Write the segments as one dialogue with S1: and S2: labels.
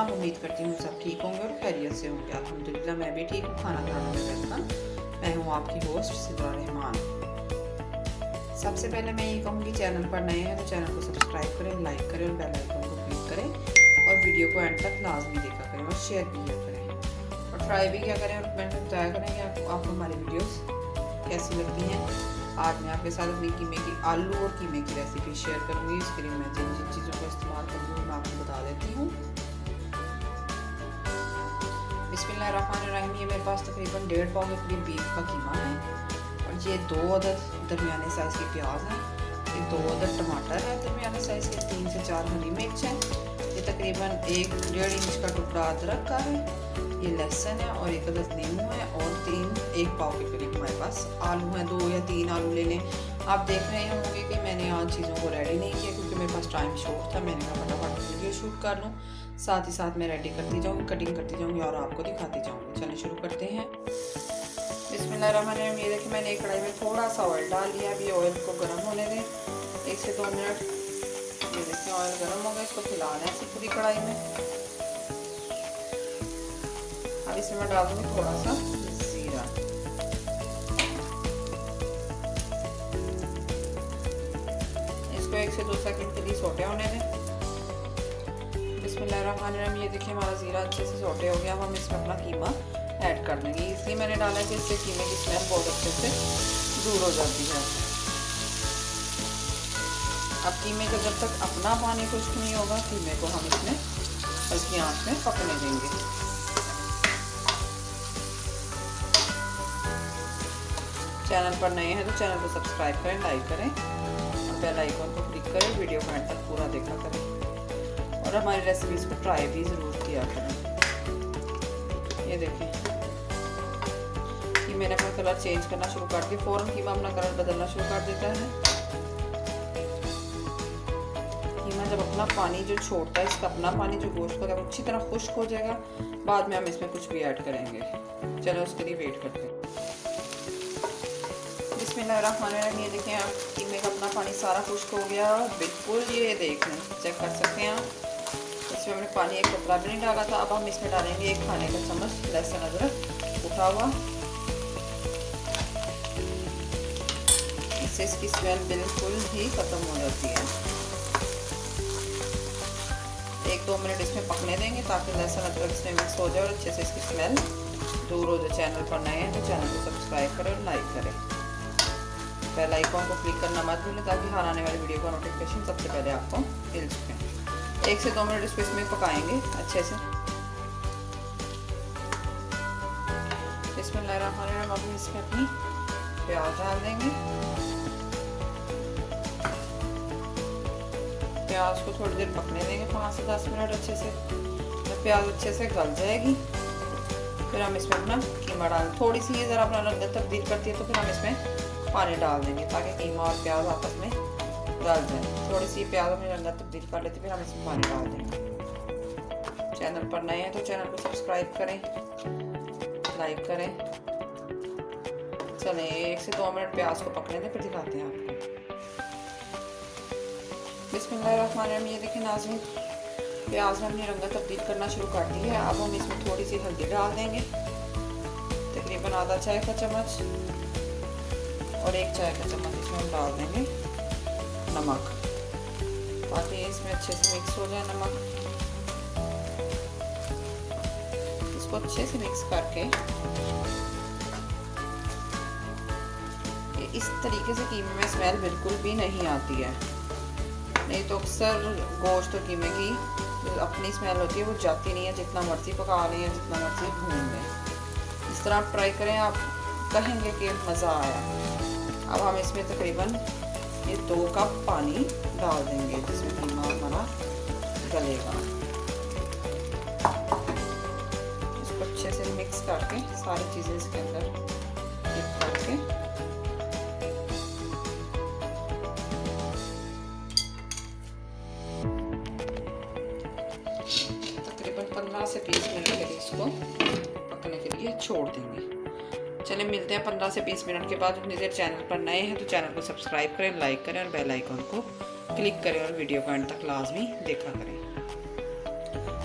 S1: जनाब। उम्मीद करती हूँ सब ठीक होंगे और खैरियत से होंगे। अल्हम्दुलिल्लाह मैं भी ठीक हूँ। खाना खाने में वेलकम। मैं हूँ आपकी होस्ट सिद्रा रहमान। सबसे पहले मैं ये कहूँगी, चैनल पर नए हैं तो चैनल को सब्सक्राइब करें, लाइक करें और बेल आइकन को क्लिक करें और वीडियो को एंड तक लाजमी देखा करें और शेयर भी किया करें और ट्राई भी क्या करें और कमेंट में बताया करें कि आपको हमारी वीडियोस कैसी लगती हैं। आज मैं आपके साथ अपनी कीमे की आलू और कीमे की रेसिपी शेयर करूंगी। इसके लिए मैं जिन जिन चीज़ों का इस्तेमाल करूँगी मैं आपको बता देती हूँ। बिस्मिल्लाहिर्रहमानिर्रहीम। ये मेरे पास तकरीबन 1.5 पाव के करीब बीफ का कीमा है और ये 2 अदद दरमियाने साइज़ के प्याज हैं, ये 2 अदद टमाटर है दरमियाने साइज़ के, 3 से 4 हरी मिर्च है, ये तकरीबन 1-1.5 इंच का टुकड़ा अदरक का है, ये लहसुन है और 1 अदद नींबू है और 1 पाव के करीब हमारे पास आलू हैं। 2 या 3 आलू ले लें। आप देख रहे होंगे कि मैंने आज चीज़ों को रेडी नहीं किया क्योंकि मेरे पास टाइम शॉर्ट था। मैंने कहा फटाफट वीडियो शूट कर लूँ, साथ ही साथ मैं रेडी करती जाऊँगी, कटिंग करती जाऊँगी और आपको दिखाती जाऊँगी। चलिए शुरू करते हैं। बिस्मिल्लाहिर्रहमानिर्रहीम। ये देखिए मैंने एक कढ़ाई में थोड़ा सा ऑयल डाल लिया। अभी ऑयल को गर्म होने दें 1 से 2 मिनट। ये देखिए ऑयल गर्म हो गया, इसको फिलहाल है ऐसी पूरी कढ़ाई में। अब इसमें मैं डाल दूँगी थोड़ा सा जीरा। इसको 1 से 2 सेकंड के लिए सोटे होने दें। बिस्मिल्लाहिर्रहमानिर्रहीम। ये देखिए हमारा जीरा अच्छे से सोटे हो गया। अब हम इसमें अपना कीमा ऐड कर देंगे। इसलिए मैंने डाला कि इससे कीमे की स्मेल बहुत अच्छे से दूर हो जाती है। अब कीमे का जब तक अपना पानी खुश्क नहीं होगा, कीमे को हम इसमें हल्की आंच में पकने देंगे। चैनल पर नए हैं तो चैनल को सब्सक्राइब करें, लाइक करें और बेल आइकन को क्लिक करें। वीडियो को एंड तक पूरा देखा करें और हमारी रेसिपीज़ को ट्राई भी ज़रूर किया करें। ये देखें कि मैंने अपना कलर चेंज करना शुरू कर दिया। फ़ौरन कीमा अपना कलर बदलना शुरू कर देता है। कीमा जब अपना पानी जो छोड़ता है, इसका अपना पानी जो गोश्त का अच्छी तरह खुश्क हो जाएगा, बाद में हम इसमें कुछ भी ऐड करेंगे। चलो उसके लिए वेट करते हैं। बिस्मिल्लाहिर्रहमानिर्रहीम। ये देखें आप कीमे का अपना पानी सारा खुश्क हो गया बिल्कुल। ये देख लें, चेक कर सकते हैं आप। इसमें हमने पानी एक कतरा भी नहीं डाला था। अब हम इसमें डालेंगे 1 खाने का चम्मच लहसुन अदरक उठा हुआ। इससे इसकी स्मेल बिल्कुल ही ख़त्म हो जाती है। 1-2 मिनट इसमें पकने देंगे ताकि लहसुन अदरक इसमें मिक्स हो जाए और अच्छे से इसकी स्मेल दूर हो जाए। चैनल पर नए हैं तो चैनल को सब्सक्राइब करें और लाइक करें। बेल आइकन को क्लिक करना मत भूलें ताकि हर आने वाली वीडियो का नोटिफिकेशन सबसे पहले आपको मिल सके। 1 से 2 मिनट इसको इसमें पकाएंगे अच्छे से। बिस्मिल्लाहिर्रहमानिर्रहीम। अब इसमें अपनी प्याज डाल देंगे। प्याज को थोड़ी देर पकने देंगे 5 से 10 मिनट अच्छे से। जब प्याज अच्छे से गल जाएगी फिर हम इसमें अपना कीमा डाल। थोड़ी सी ये ज़रा अपना रंग तब्दील करती है तो फिर हम इसमें पानी डाल देंगे ताकि कीमा और प्याज आपस में गल जाए। थोड़ी सी प्याज अपनी रंगत तब्दील कर लेते फिर हम इसमें पानी डाल देंगे। चैनल पर नए हैं तो चैनल को सब्सक्राइब करें, लाइक करें। चलें 1 से 2 मिनट प्याज को पकने दें फिर दिखाते हैं आपको। बिस्मिल्लाहिर्रहमानिर्रहीम। ये देखिए नाज़रीन, प्याज ने अपनी रंगत तब्दील करना शुरू कर दी है। अब हम इसमें थोड़ी सी हल्दी डाल देंगे, तकरीबन आधा चाय का चम्मच, और 1 चाय का चम्मच इसमें हम डाल देंगे नमक ताकि इसमें अच्छे से मिक्स हो जाए नमक। इसको अच्छे से मिक्स करके इस तरीके से कीमे में स्मेल बिल्कुल भी नहीं आती है। नहीं तो अक्सर गोश्त और कीमे की जो अपनी स्मेल होती है वो जाती नहीं है, जितना मर्जी पका लें या जितना मर्जी भून लें। इस तरह आप ट्राई करें, आप कहेंगे कि मज़ा आया। अब हम इसमें तकरीबन ये 2 कप पानी डाल देंगे जिसमें कीमा हमारा गलेगा। इसको अच्छे से मिक्स करके सारी चीज़ें इसके अंदर डिप करके तकरीबन 15 से 20 मिनट के लिए इसको पकने के लिए छोड़ देंगे। चलिए मिलते हैं 15 से 20 मिनट के बाद। उतनी देर चैनल पर नए हैं तो चैनल को सब्सक्राइब करें, लाइक करें और बेल आइकन को क्लिक करें और वीडियो को एंड तक लाजमी देखा करें।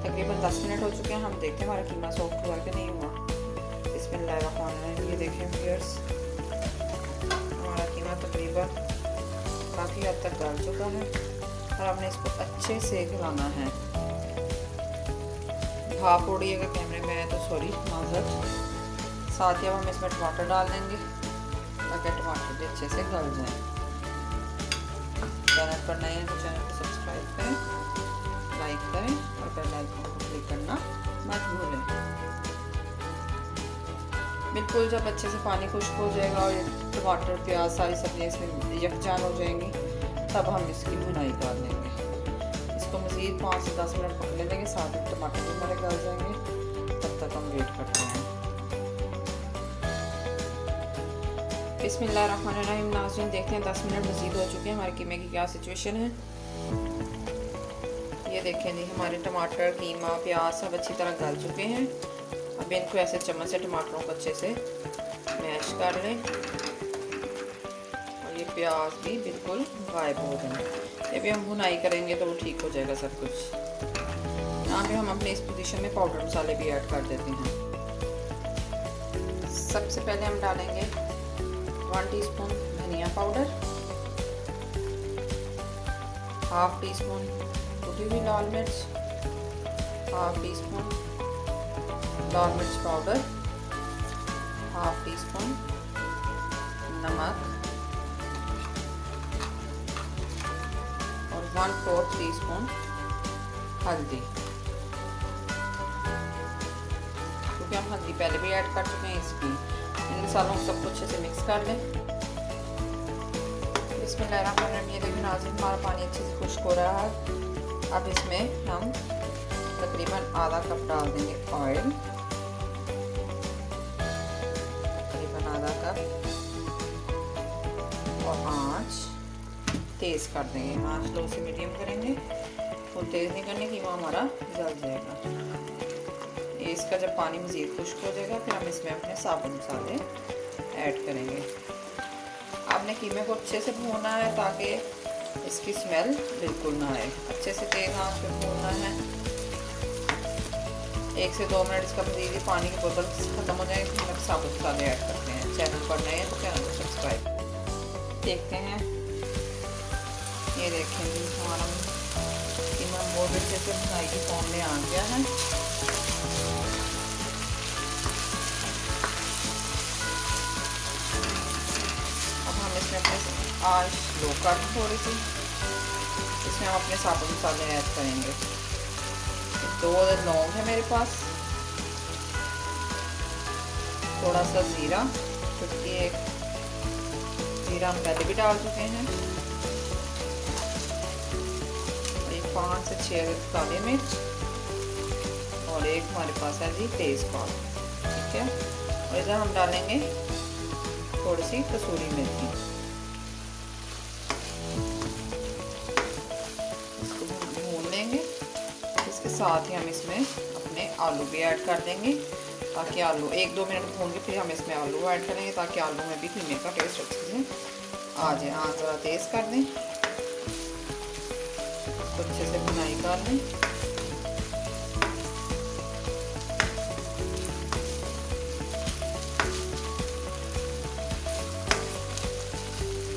S1: तकरीबन 10 मिनट हो चुके हैं। हम देखते हैं हमारा कीमा सॉफ्ट हुआ कि नहीं हुआ। बिस्मिल्लाहिर्रहमानिर्रहीम। ये देखें व्यूअर्स, हमारा कीमा तकरीबन काफ़ी हद तक गल चुका है और हमने इसको अच्छे से गलाना है। भाप उड़ रही है कैमरे में है तो सॉरी, माजरत। साथ ही अब हम इसमें टमाटर डाल देंगे ताकि टमाटर भी अच्छे से गल जाएं। चैनल पर नए हैं तो चैनल को सब्सक्राइब करें, लाइक करें और बेल आइकन को क्लिक करना मत भूलें। बिल्कुल जब अच्छे से पानी खुश्क हो जाएगा और टमाटर प्याज सारी सब्जियाँ इसमें यकजान हो जाएंगी तब हम इसकी भुनाई कर देंगे। इसको मज़ीद 5 से 10 मिनट पकने देंगे, साथ में टमाटर भी हमारे गल जाएंगे। तब तक हम वेट करते हैं। बिस्मिल्लाहिर्रहमानिर्रहीम। नाज़रीन देखते हैं 10 मिनट मज़ीद हो चुके हैं, हमारे कीमे की क्या सिचुएशन है। ये देखें जी, हमारे टमाटर कीमा प्याज सब अच्छी तरह गल चुके हैं। अब इनको ऐसे चम्मच से टमाटरों को अच्छे से मैश कर लें और ये प्याज भी बिल्कुल गायब हो जाए। ये भी हम भुनाई करेंगे तो वो ठीक हो जाएगा सब कुछ। यहाँ पे हम अपने इस पोजीशन में पाउडर मसाले भी ऐड कर देते हैं। सबसे पहले हम डालेंगे 1 टीस्पून धनिया पाउडर, हाफ टी स्पून कुटी हुई लाल मिर्च, हाफ टी स्पून लाल मिर्च पाउडर, हाफ टी स्पून नमक और 1/4 टीस्पून हल्दी। क्योंकि हम हल्दी पहले भी ऐड कर चुके हैं, इसकी इन मसालों को सबको अच्छे से मिक्स कर लें। बिस्मिल्लाहिर्रहमानिर्रहीम। ये देखिए नाज़रीन, हमारा पानी अच्छे से खुश्क हो रहा है। अब इसमें हम तकरीबन आधा कप डाल देंगे ऑयल, तकरीबन आधा कप, और आँच तेज़ कर देंगे। आँच लो से मीडियम करेंगे, फुल तेज़ नहीं करने की, वो हमारा जल जाएगा। इसका जब पानी मज़ीद खुश्क हो जाएगा फिर हम इसमें अपने साबुत मसाले ऐड करेंगे। आपने कीमे को अच्छे से भूनना है ताकि इसकी स्मेल बिल्कुल ना आए। अच्छे से तेज़ आंच पे भूनना है। 1 से 2 मिनट इसका मज़ीद पानी की बोतल ख़त्म हो जाएगी तो हम साबुत मसाले ऐड करते हैं। चैनल पर नए हैं तो चैनल को सब्सक्राइब देखते हैं। ये देखें जी, हमारा कीमा बहुत अच्छे से भुनाई की फॉर्म में आ गया है। अपने आँच लो कर थोड़ी सी, इसमें हम अपने साबुत मसाले ऐड करेंगे। 2 लौंग है मेरे पास, थोड़ा सा ज़ीरा, क्योंकि एक ज़ीरा हम पहले भी डाल चुके हैं, एक 5 से 6 काली मिर्च और एक हमारे पास है जी तेज़पात। ठीक है, और इधर हम डालेंगे थोड़ी सी कसूरी मेथी। इसके साथ ही हम इसमें अपने आलू भी ऐड कर देंगे ताकि आलू 1-2 मिनट भून के फिर हम इसमें आलू ऐड करेंगे ताकि आलू में भी कीमे का टेस्ट अच्छे से आ जाए। आँच ज़रा तेज़ कर दें, इसको अच्छे से भुनाई कर लें।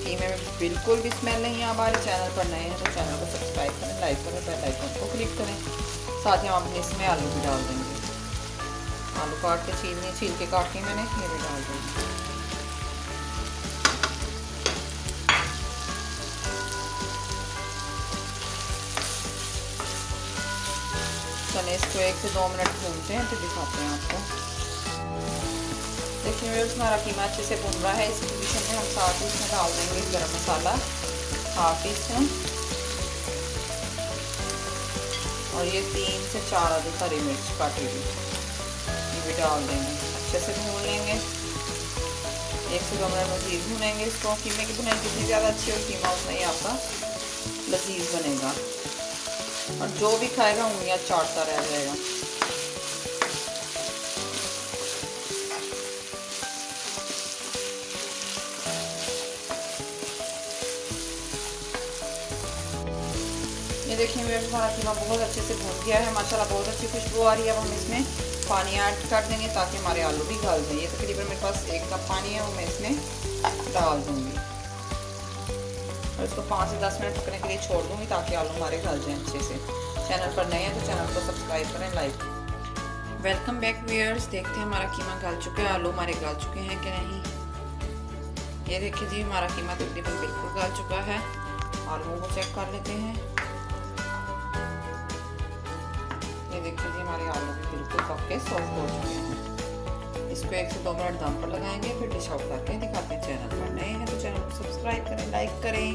S1: कीमे में बिल्कुल भी स्मेल नहीं है। हमारे चैनल पर नए हैं तो चैनल को सब्सक्राइब करें, लाइक करें, बेल आइकन को क्लिक करें। साथ ही हम अपने इसमें आलू भी डाल देंगे। आलू काट के छील के काट के मैंने ये भी डाल देंगे। चलिए इसको 1 से 2 मिनट भूनते हैं फिर दिखाते हैं आपको। देखिए हमारा कीमा अच्छे से भून रहा है। इस पोजीशन में हम साथ ही इसमें डाल देंगे गरम मसाला 1/2 टीस्पून और ये 3 से 4 अदद हरी मिर्च काटी हुई, ये भी डाल देंगे। अच्छे से भून लेंगे, 1 से 2 मिनट मज़ीद भूनेंगे इसको। कीमे की भुनाई जितनी ज़्यादा अच्छी हो कीमा उतना ही आपका लजीज बनेगा और जो भी खाएगा उंगलियां चाटता रह जाएगा। ये ये देखिए मेरा हमारा कीमा बहुत अच्छे से भून गया है माशाल्लाह, बहुत अच्छी खुशबू आ रही है। अब हम इसमें पानी ऐड कर देंगे ताकि हमारे आलू भी गल जाए। ये तकरीबन मेरे पास 1 कप पानी है, वो मैं इसमें डाल दूँगी और इसको 5 से 10 मिनट पकने के लिए छोड़ दूँगी ताकि आलू हमारे गल जाएँ अच्छे से। चैनल पर नए हैं तो चैनल को सब्सक्राइब करें, लाइक। Welcome back viewers. देखते हैं हमारा कीमा गल चुका है, आलू हमारे गल चुके हैं कि नहीं। ये देखिए जी हमारा कीमा तकरीबन बिल्कुल गल चुका है। आलू को चेक कर लेते हैं। ये देखिए जी हमारे आलू भी बिल्कुल पक के सॉफ्ट हो चुके हैं। इसको 1 से 2 मिनट दम पर लगाएंगे, फिर डिश आउट करके दिखाते हैं। चैनल पर नए हैं तो चैनल को सब्सक्राइब करें, लाइक करें।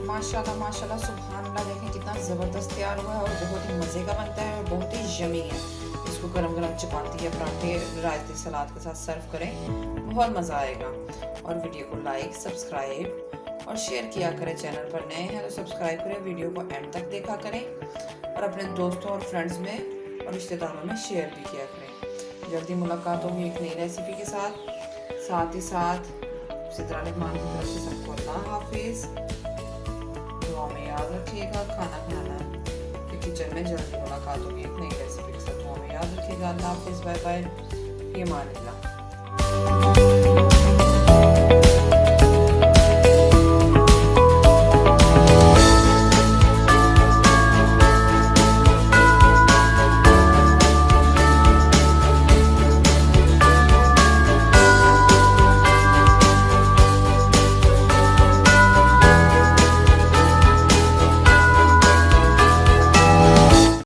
S1: माशाल्लाह माशाल्लाह सुभान अल्लाह, देखें कितना ज़बरदस्त तैयार हुआ है और बहुत ही मज़े का बनता है और बहुत ही यमी है। इसको गरम गरम चपाती या पराठे रायते सलाद के साथ सर्व करें, बहुत मज़ा आएगा। और वीडियो को लाइक, सब्सक्राइब और शेयर किया करें। चैनल पर नए हैं तो सब्सक्राइब करें, वीडियो को एंड तक देखा करें और अपने दोस्तों और फ्रेंड्स में और रिश्तेदारों में शेयर भी किया करें। जल्दी मुलाकात होगी एक नई रेसिपी के साथ ही साथ सितरा लकमान की तरफ से सबको अल्लाह हाफिज़। दुआ में याद रखिएगा, खाना खाना कि किचन में जल्दी मुलाकात होगी एक नई रेसिपी के साथ। दुआ में याद रखिएगा। अल्लाह हाफिज़, बाय बाय, फ़ी अमान अल्लाह।